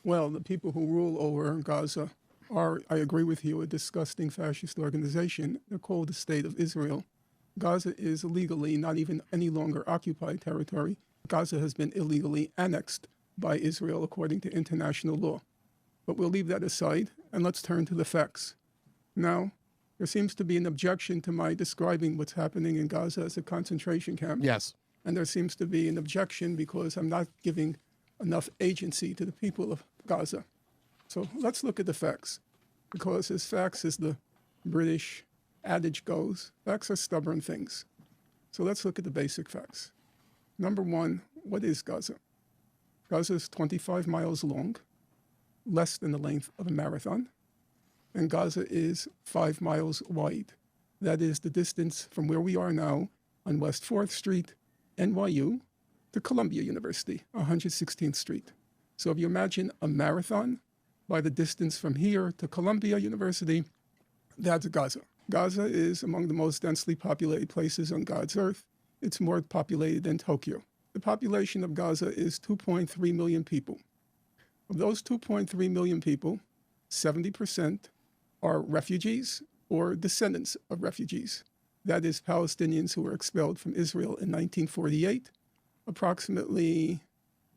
Well, the people who rule over Gaza are, I agree with you, a disgusting fascist organization. They're called the State of Israel. Gaza is legally not even any longer occupied territory. Gaza has been illegally annexed by Israel according to international law. But we'll leave that aside and let's turn to the facts. Now, there seems to be an objection to my describing what's happening in Gaza as a concentration camp. Yes. And there seems to be an objection because I'm not giving enough agency to the people of Gaza. So let's look at the facts, because as facts as the British adage goes, facts are stubborn things. So let's look at the basic facts. Number one, what is Gaza? Gaza is 25 miles long, less than the length of a marathon, and Gaza is 5 miles wide. That is the distance from where we are now on West 4th Street, NYU, to Columbia University, 116th Street. So if you imagine a marathon by the distance from here to Columbia University, that's Gaza. Gaza is among the most densely populated places on God's earth. It's more populated than Tokyo. The population of Gaza is 2.3 million people. Of those 2.3 million people, 70% are refugees or descendants of refugees. That is Palestinians who were expelled from Israel in 1948. Approximately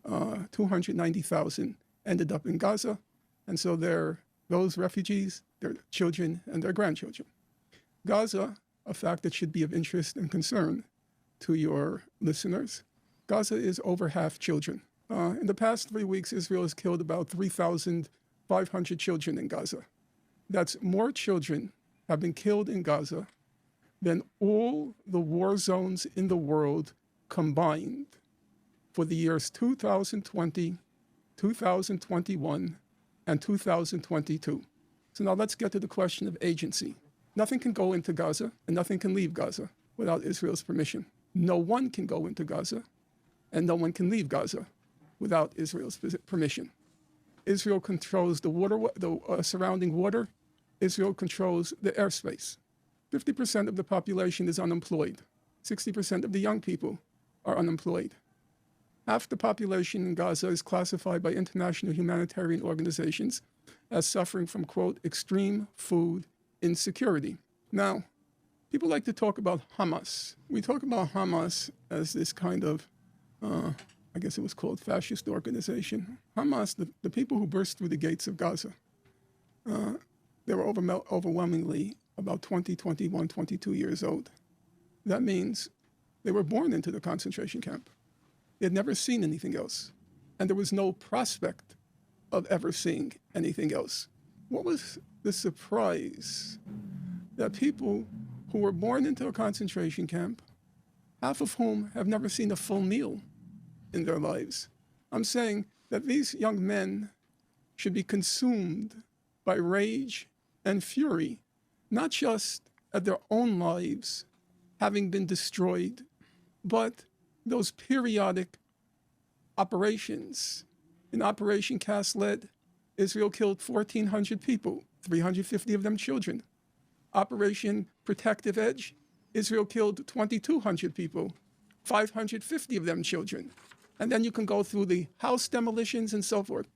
290,000 ended up in Gaza. And so those refugees, their children and their grandchildren. Gaza, a fact that should be of interest and concern to your listeners, Gaza is over half children. In the past 3 weeks, Israel has killed about 3,500 children in Gaza. That's more children have been killed in Gaza than all the war zones in the world combined for the years 2020, 2021, and 2022. So now let's get to the question of agency. Nothing can go into Gaza and nothing can leave Gaza without Israel's permission. No one can go into Gaza and no one can leave Gaza without Israel's permission. Israel controls the water, the surrounding water. Israel controls the airspace. 50% of the population is unemployed. 60% of the young people are unemployed. Half the population in Gaza is classified by international humanitarian organizations as suffering from, quote, extreme food insecurity. Now, people like to talk about Hamas. We talk about Hamas as this kind of, I guess it was called fascist organization. Hamas, the people who burst through the gates of Gaza, they were overwhelmingly about 20, 21, 22 years old. That means they were born into the concentration camp. They had never seen anything else. And there was no prospect of ever seeing anything else. What was the surprise that people who were born into a concentration camp, half of whom have never seen a full meal in their lives? I'm saying that these young men should be consumed by rage and fury, not just at their own lives having been destroyed, but those periodic operations. In Operation Cast Lead, Israel killed 1,400 people, 350 of them children. Operation Protective Edge, Israel killed 2,200 people, 550 of them children. And then you can go through the house demolitions and so forth.